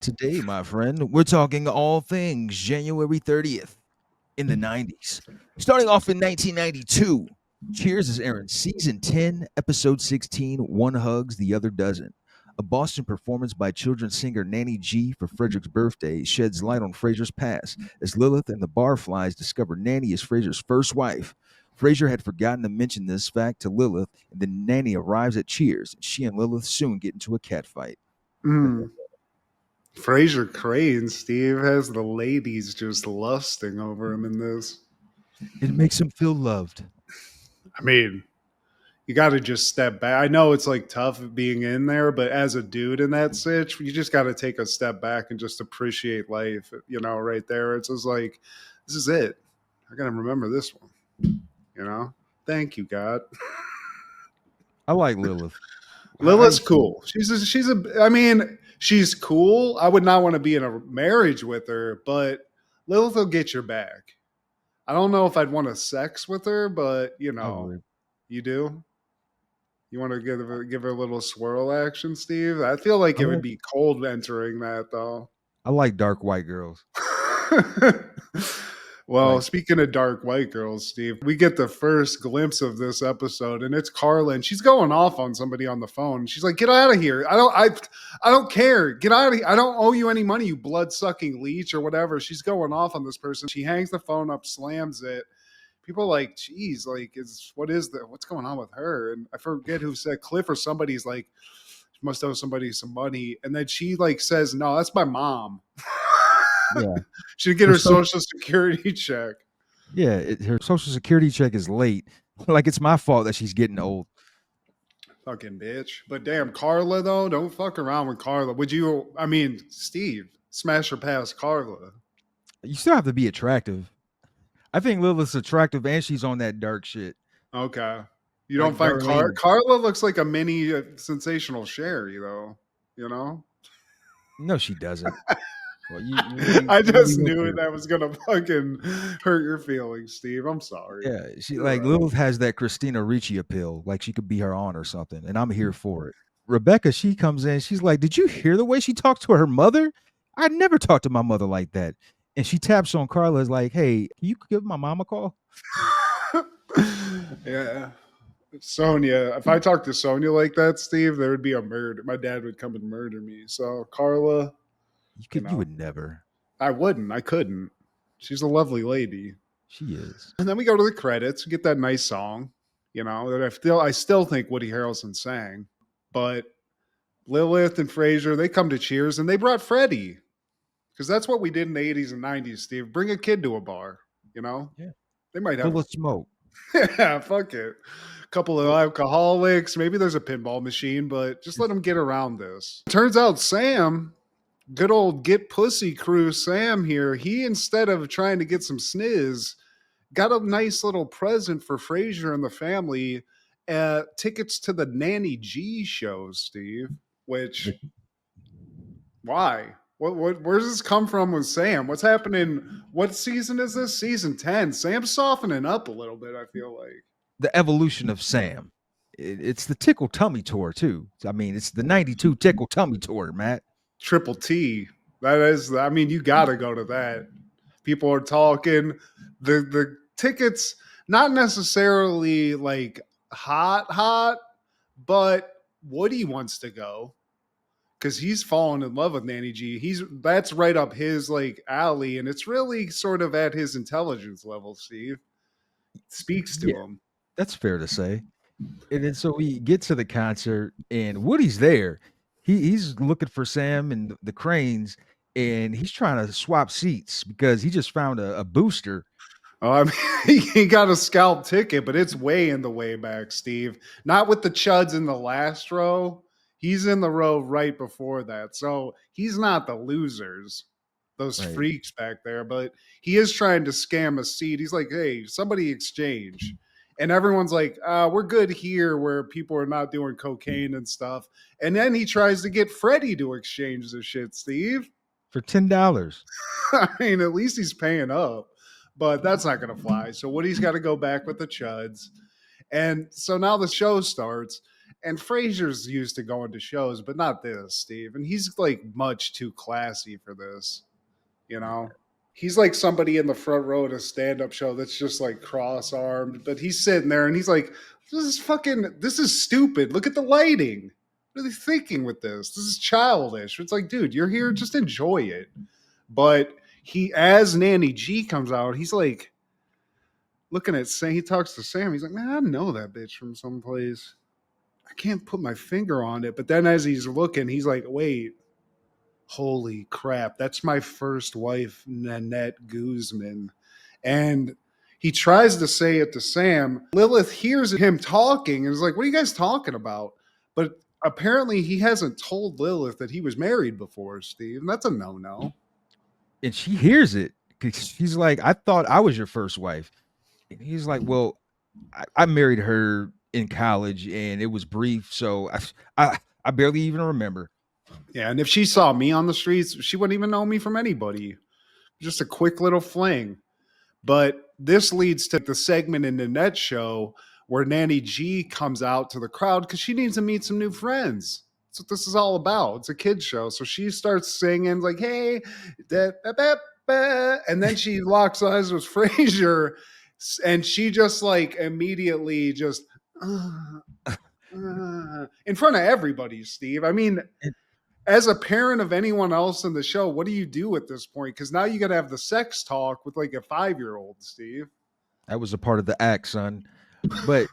Today, my friend, we're talking all things January 30th in the 90s. Starting off in 1992, Cheers is airing season 10, episode 16, One Hugs, the Other Doesn't. A Boston performance by children's singer Nanny Gee for Frederick's birthday sheds light on Frasier's past as Lilith and the barflies discover Nanny is Frasier's first wife. Frasier had forgotten to mention this fact to Lilith, and then Nanny arrives at Cheers, and she and Lilith soon get into a catfight. Mm. Frasier Crane, Steve, has the ladies just lusting over him in this. It makes him feel loved. I mean, you got to just step back. I know it's like tough being in there, but as a dude in that sitch, you just got to take a step back and just appreciate life. You know, right there. It's just like, this is it. I got to remember this one. You know, thank you, God. I like Lilith. Lilith's cool. I mean, she's cool. I would not want to be in a marriage with her, but Lilith will get your back. I don't know if I'd want to sex with her, but you know, you do. You want to give her a little swirl action, Steve? I feel like it would be cold entering that though. I like dark white girls. Well, speaking of dark white girls, Steve, we get the first glimpse of this episode, and it's Carla, and she's going off on somebody on the phone. She's like, "Get out of here! I don't care. Get out of here! I don't owe you any money, you blood-sucking leech or whatever." She's going off on this person. She hangs the phone up, slams it. People are like, "Geez, like, what's going on with her?" And I forget who said, Cliff or somebody's like, "She must owe somebody some money," and then she like says, "No, that's my mom." Yeah. She'd get her social security check. Yeah, her social security check is late. Like it's my fault that she's getting old. Fucking bitch. But damn, Carla though, don't fuck around with Carla. Steve, smash her past Carla. You still have to be attractive. I think Lilith's attractive and she's on that dark shit. Okay. You don't find Carla looks like a mini sensational Sherry though, you know? No, she doesn't. Well, I just knew that was gonna fucking hurt your feelings, Steve. I'm sorry. Yeah, Lilith has that Christina Ricci appeal, like she could be her aunt or something, and I'm here for it. Rebecca, she comes in, she's like, "Did you hear the way she talked to her mother? I never talked to my mother like that." And she taps on Carla, is like, "Hey, can you give my mom a call?" Yeah. Sonia, if I talked to Sonia like that, Steve, there would be a murder. My dad would come and murder me. So Carla, you would never. I wouldn't. I couldn't. She's a lovely lady. She is. And then we go to the credits. We get that nice song, you know, that I still think Woody Harrelson sang. But Lilith and Frasier, they come to Cheers and they brought Freddie. Because that's what we did in the 80s and 90s, Steve. Bring a kid to a bar, you know? Yeah. They might have full of smoke. Yeah, fuck it. Couple of alcoholics. Maybe there's a pinball machine, but just let them get around this. Turns out Sam, good old Get Pussy crew Sam here, he, instead of trying to get some sniz, got a nice little present for Frasier and the family, tickets to the Nanny Gee shows, Steve. Which, why? Where does this come from with Sam? What's happening? What season is this? Season 10. Sam's softening up a little bit, I feel like. The evolution of Sam. It's the Tickle Tummy Tour, too. I mean, it's the 92 Tickle Tummy Tour, Matt. Triple T. That is, I mean, you got to go to that. People are talking. The tickets, not necessarily like hot, but Woody wants to go because he's fallen in love with Nanny Gee. That's right up his like alley, and it's really sort of at his intelligence level, Steve. It speaks to him. That's fair to say. And then so we get to the concert, and Woody's there. He's looking for Sam and the Cranes, and he's trying to swap seats because he just found a booster. Oh, I mean, he got a scalp ticket, but it's way in the way back, Steve. Not with the chuds in the last row. He's in the row right before that. So he's not the losers, those freaks back there, but he is trying to scam a seat. He's like, hey, somebody exchange. And everyone's like, we're good here where people are not doing cocaine and stuff. And then he tries to get Freddie to exchange the shit, Steve. For $10. I mean, at least he's paying up. But that's not going to fly. So Woody's got to go back with the chuds. And so now the show starts. And Frasier's used to going to shows, but not this, Steve. And he's like much too classy for this, you know? He's like somebody in the front row at a stand-up show that's just like cross-armed, but he's sitting there and he's like, this is stupid. Look at the lighting. What are they thinking with this? This is childish. It's like, dude, you're here, just enjoy it. But as Nanny Gee comes out, he's like looking at Sam. He talks to Sam. He's like, man, I know that bitch from someplace. I can't put my finger on it. But then as he's looking, he's like, wait, holy crap, that's my first wife, Nanette Guzman. And he tries to say it to Sam. Lilith hears him talking and is like, what are you guys talking about? But apparently he hasn't told Lilith that he was married before, Steve. And that's a no-no. And she hears it because she's like, I thought I was your first wife. And he's like, well, I married her in college and it was brief. So I barely even remember. Yeah, and if she saw me on the streets, she wouldn't even know me from anybody. Just a quick little fling. But this leads to the segment in the net show where Nanny Gee comes out to the crowd because she needs to meet some new friends. That's what this is all about. It's a kid's show. So she starts singing like, hey, da, ba, ba, ba. And then she locks eyes with Frasier and she just like immediately just in front of everybody, Steve. I mean, as a parent of anyone else in the show, what do you do at this point? Because now you got to have the sex talk with like a 5-year-old, Steve. That was a part of the act, son. But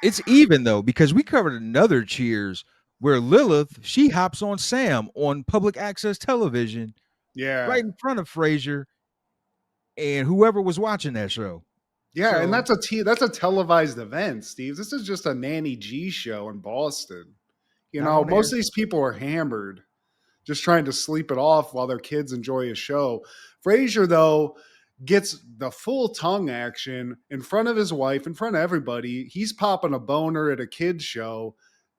it's even though, because we covered another Cheers where Lilith, she hops on Sam on public access television Yeah. right in front of Frasier and whoever was watching that show. Yeah, So, and that's a televised event, Steve. This is just a Nanny Gee show in Boston. You not know, on most air. of these people are hammered, just trying to sleep it off while their kids enjoy a show. Frasier, though, gets the full tongue action in front of his wife, in front of everybody. He's popping a boner at a kid's show.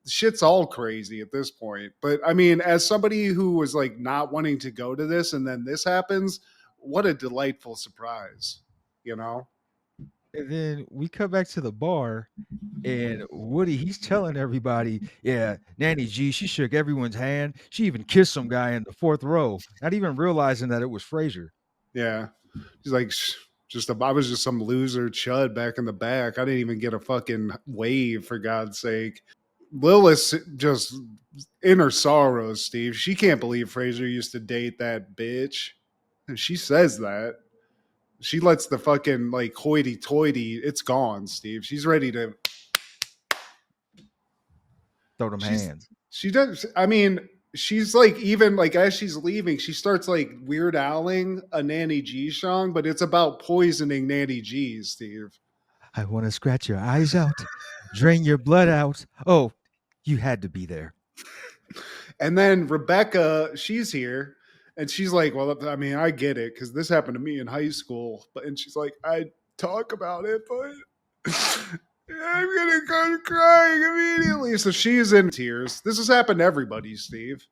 Shit's all crazy at this point. But I mean, as somebody who was like not wanting to go to this and then this happens, what a delightful surprise, you know? And then we come back to the bar and Woody, he's telling everybody, yeah, Nanny G, she shook everyone's hand. She even kissed some guy in the fourth row, not even realizing that it was Frasier. Yeah. He's like, I was just some loser chud back in the back. I didn't even get a fucking wave, for God's sake. Lilith just in her sorrows, Steve. She can't believe Frasier used to date that bitch. And she says that. She lets the fucking like hoity toity, it's gone, Steve. She's ready to. Throw them hands. She does. I mean, she's like, even like as she's leaving, she starts like Weird Owling a Nanny Gee song, but it's about poisoning Nanny G's, Steve. I want to scratch your eyes out, drain your blood out. Oh, you had to be there. And then Rebecca, she's here. And she's like, well, I mean, I get it because this happened to me in high school. And she's like, I talk about it, but I'm going to go crying immediately. So she's in tears. This has happened to everybody, Steve.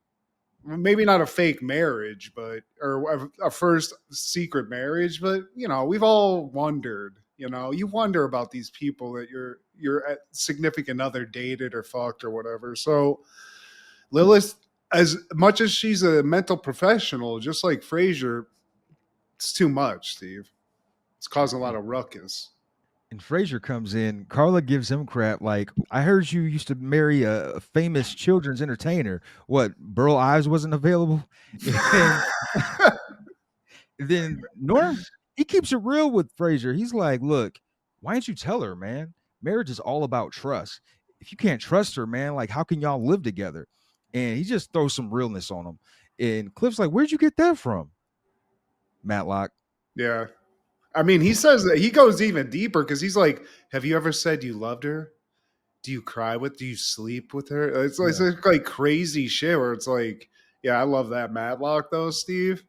Maybe not a fake marriage, or a first secret marriage, but you know, we've all wondered. You know, you wonder about these people that your significant other dated or fucked or whatever. So Lilith, as much as she's a mental professional, just like Frasier, it's too much, Steve. It's causing a lot of ruckus. And Frasier comes in. Carla gives him crap like, I heard you used to marry a famous children's entertainer. What, Burl Ives wasn't available? And then Norm, he keeps it real with Frasier. He's like, look, why don't you tell her, man? Marriage is all about trust. If you can't trust her, man, like how can y'all live together? And he just throws some realness on him. And Cliff's like, where'd you get that from? Matlock. Yeah. I mean, he says that he goes even deeper because he's like, have you ever said you loved her? Do you cry with? Do you sleep with her? It's like crazy shit where it's like, yeah, I love that Matlock though, Steve.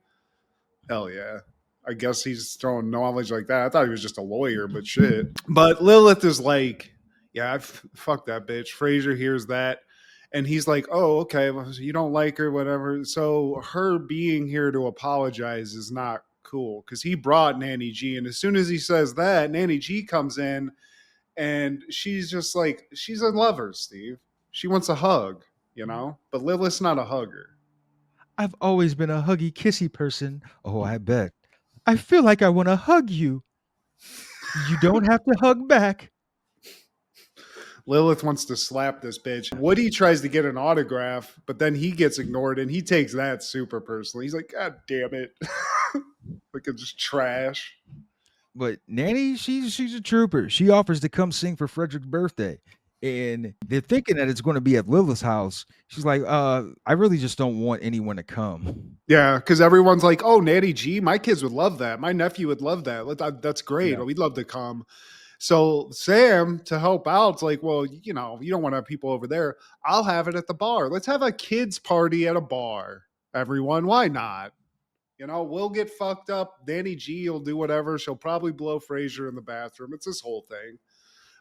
Hell yeah. I guess he's throwing knowledge like that. I thought he was just a lawyer, but shit. But Lilith is like, yeah, fuck that bitch. Frasier hears that. And he's like, oh, okay, well, you don't like her, whatever. So her being here to apologize is not cool because he brought Nanny Gee. And as soon as he says that, Nanny Gee comes in and she's just like, she's a lover, Steve. She wants a hug, but Lilith's not a hugger. I've always been a huggy kissy person. Oh, I bet. I feel like I want to hug you. You don't have to hug back. Lilith wants to slap this bitch. Woody tries to get an autograph, but then he gets ignored and he takes that super personally. He's like, God damn it. Like it's just trash. But Nanny, she's a trooper. She offers to come sing for Frederick's birthday. And they're thinking that it's going to be at Lilith's house. She's like, I really just don't want anyone to come. Yeah, because everyone's like, oh, Nanny Gee, my kids would love that. My nephew would love that. That's great. Yeah. We'd love to come. So Sam, to help out, it's like, well, you don't want to have people over there. I'll have it at the bar. Let's have a kids party at a bar. Everyone, why not? We'll get fucked up. Nanny Gee will do whatever. She'll probably blow Frasier in the bathroom. It's this whole thing.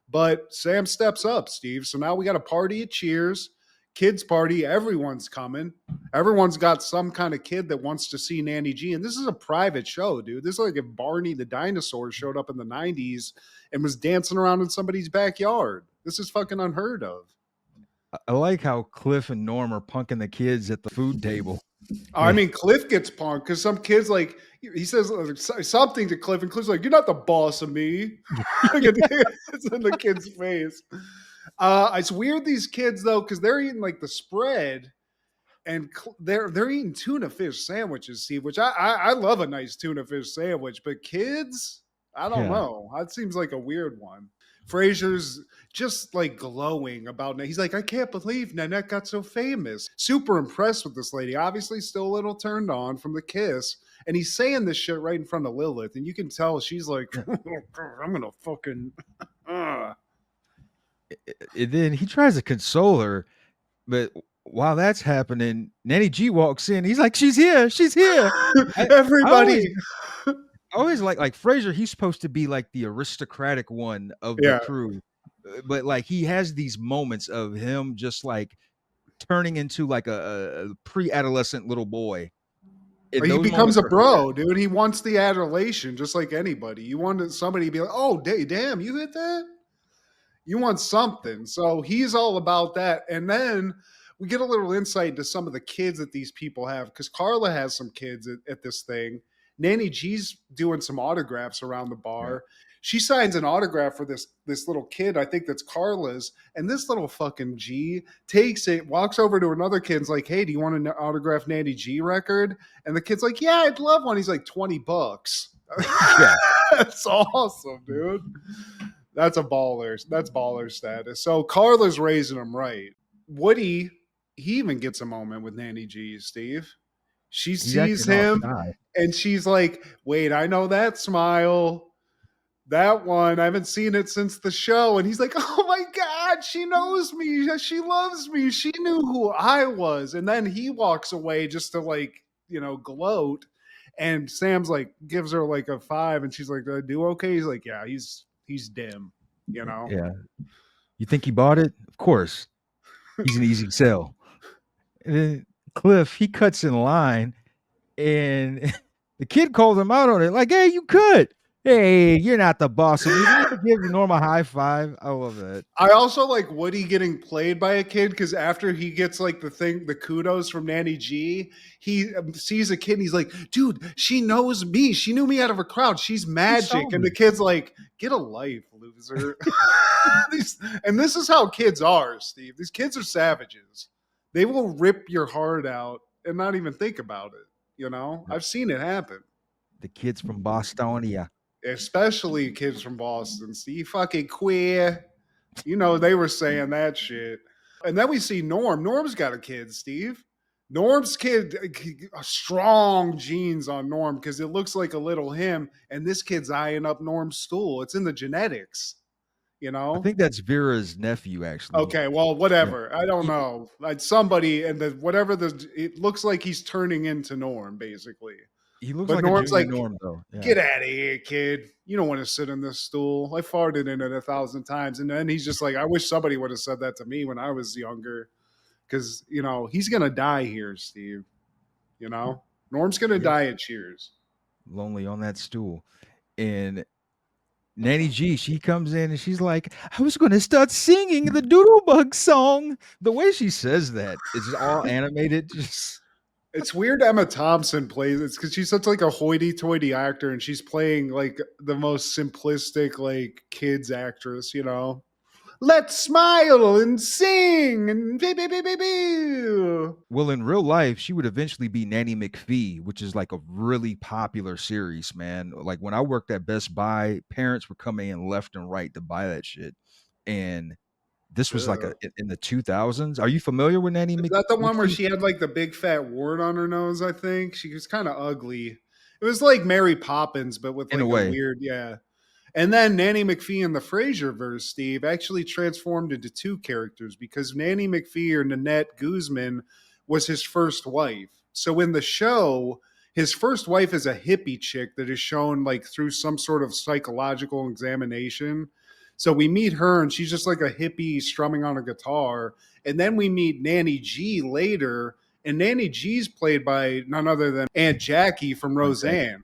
But Sam steps up, Steve. So now we got a party at Cheers, kids party. Everyone's coming. Everyone's got some kind of kid that wants to see Nanny Gee. And this is a private show, dude. This is like if Barney the dinosaur showed up in the 90s and was dancing around in somebody's backyard. This is fucking unheard of. I like how Cliff and Norm are punking the kids at the food table. I mean, Cliff gets punked because some kids he says something to Cliff, and Cliff's like, "You're not the boss of me." It's in the kid's face. It's weird these kids though, because they're eating like the spread, and they're eating tuna fish sandwiches, Steve. Which I love a nice tuna fish sandwich, but kids, I don't know. That seems like a weird one. Frasier's just like glowing about it. He's like, I can't believe Nanette got so famous. Super impressed with this lady. Obviously, still a little turned on from the kiss. And he's saying this shit right in front of Lilith. And you can tell she's like, I'm going to fucking. And then he tries to console her. But while that's happening, Nanny Gee walks in. He's like, she's here. She's here. Everybody. I always like Frasier, he's supposed to be like the aristocratic one of the crew. But like he has these moments of him just like turning into like a pre-adolescent little boy. He becomes a bro, dude. He wants the adulation just like anybody. You want somebody to be like, oh, damn, you hit that? You want something. So he's all about that. And then we get a little insight into some of the kids that these people have, because Carla has some kids at this thing. Nanny Gee's doing some autographs around the bar. Right. She signs an autograph for this little kid, I think that's Carla's, and this little fucking G takes it, walks over to another kid and's like, hey, do you want an autograph Nanny Gee record? And the kid's like, yeah, I'd love one. He's like, $20. Yeah. That's awesome, dude. That's baller status. So Carla's raising him right. Woody, he even gets a moment with Nanny Gee, Steve. She sees him and she's like, wait, I know that smile. That one, I haven't seen it since the show. And he's like, oh my God, she knows me. She loves me. She knew who I was. And then he walks away just to like, gloat. And Sam's like, gives her like a 5. And she's like, did I do okay? He's like, yeah, he's dim, Yeah. You think he bought it? Of course. He's an easy sell. And then Cliff, he cuts in line and the kid calls him out on it. Like, hey, you could. Hey, you're not the boss of me. Give the normal high five. I love that. I also like Woody getting played by a kid because after he gets like the kudos from Nanny Gee, he sees a kid and he's like, dude, she knows me. She knew me out of a crowd. She's magic. And the kid's like, get a life, loser. And this is how kids are, Steve. These kids are savages. They will rip your heart out and not even think about it. I've seen it happen. The kids from Bostonia. Especially kids from Boston. See, fucking queer. They were saying that shit. And then we see Norm. Norm's got a kid, Steve. Norm's kid, strong genes on Norm because it looks like a little him. And this kid's eyeing up Norm's stool. It's in the genetics. I think that's Vera's nephew, actually. Okay, well, whatever. Yeah. I don't know. Like somebody, and it looks like he's turning into Norm, basically. He looks like Norm's a Norm, though. Yeah. Get out of here, kid. You don't want to sit in this stool. I farted in it 1,000 times. And then he's just like, I wish somebody would have said that to me when I was younger. Because, he's going to die here, Steve. Norm's going to die at Cheers. Lonely on that stool. And Nanny G, she comes in and she's like, I was going to start singing the Doodlebug song. The way she says that, it's just all animated. Just It's weird Emma Thompson plays it's because she's such like a hoity-toity actor and she's playing like the most simplistic like kids actress, you know. Let's smile and sing and well, in real life, she would eventually be Nanny McPhee, which is like a really popular series, man. Like when I worked at Best Buy, parents were coming in left and right to buy that shit. And this was like Ugh. in the 2000s. Are you familiar with Nanny Is that the one where McPhee? she had like the big fat wart on her nose? I think she was kind of ugly. It was like Mary Poppins, but with In a like a way. weird, yeah. And then Nanny McPhee in the Frasier verse, Steve, actually transformed into two characters because Nanny McPhee or Nanette Guzman was his first wife. So in the show, his first wife is a hippie chick that is shown like through some sort of psychological examination. So we meet her and she's just like a hippie strumming on a guitar. And then we meet Nanny G later. And Nanny G's played by none other than Aunt Jackie from Aunt Jackie. Roseanne.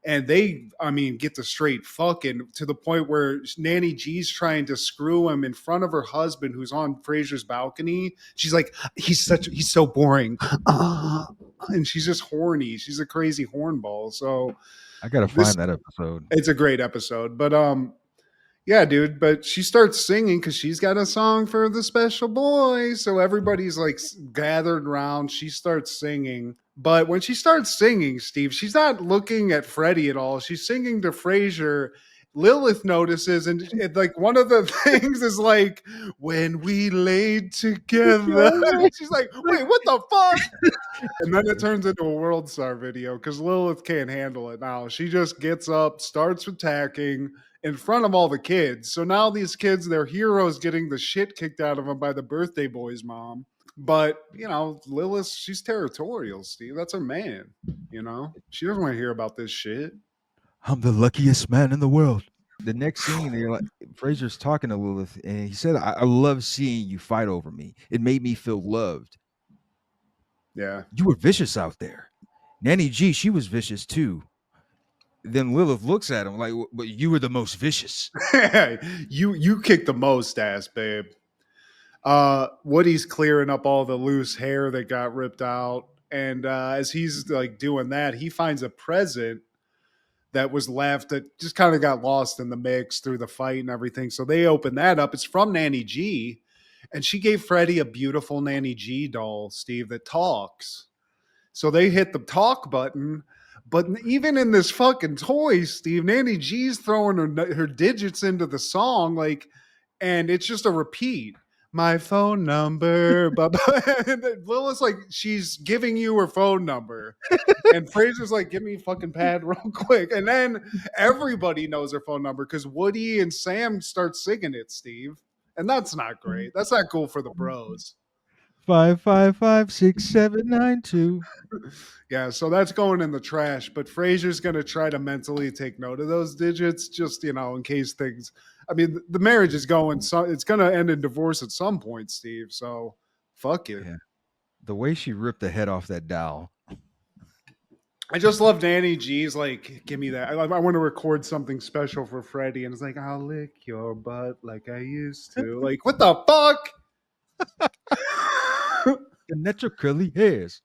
And they, I mean, get the straight fucking to the point where Nanny G's trying to screw him in front of her husband who's on Frasier's balcony. She's like, he's so boring. And she's just horny. She's a crazy hornball. So I gotta this find that episode. it's a great episode. But yeah, dude, but she starts singing because she's got a song for the special boy. So everybody's like gathered around. She starts singing. But when she starts singing, Steve, she's not looking at Freddie at all. She's singing to Frasier. Lilith notices, and like one of the things is like, when we laid together. She's like, wait, what the fuck? And then it turns into a World Star video because Lilith can't handle it now. She just gets up, starts attacking in front of all the kids. So now these kids, their heroes getting the shit kicked out of them by the birthday boy's mom. But, you know, Lilith, she's territorial, Steve. That's her man. You know, she doesn't want to hear about this shit. I'm the luckiest man in the world. The next scene, they're like, Fraser's talking to Lilith, and he said, I love seeing you fight over me. It made me feel loved. Yeah. You were vicious out there. Nanny G, she was vicious too. Then Lilith looks at him like, but you were the most vicious. you kicked the most ass, babe. Woody's clearing up all the loose hair that got ripped out. And as he's like doing that, he finds a present that was left that just kind of got lost in the mix through the fight and everything. So they open that up. It's from Nanny G. And she gave Freddie a beautiful Nanny G doll, Steve, that talks. So they hit the talk button. But even in this fucking toy, Steve, Nanny G's throwing her digits into the song, like, and it's just a repeat. My phone number, but Lilith's like, she's giving you her phone number. And Fraser's like, give me fucking pad real quick. And then everybody knows her phone number because Woody and Sam start singing it, Steve. And that's not great. That's not cool for the bros. 5556792. Yeah, so that's going in the trash. But Fraser's going to try to mentally take note of those digits, just you know, in case things. I mean, the marriage is going. So it's going to end in divorce at some point, Steve. So fuck it. Yeah. The way she ripped the head off that doll. I just love Nanny G's like, give me that. I want to record something special for Freddie, and it's like, I'll lick your butt like I used to. Like, what the fuck? The natural curly hairs.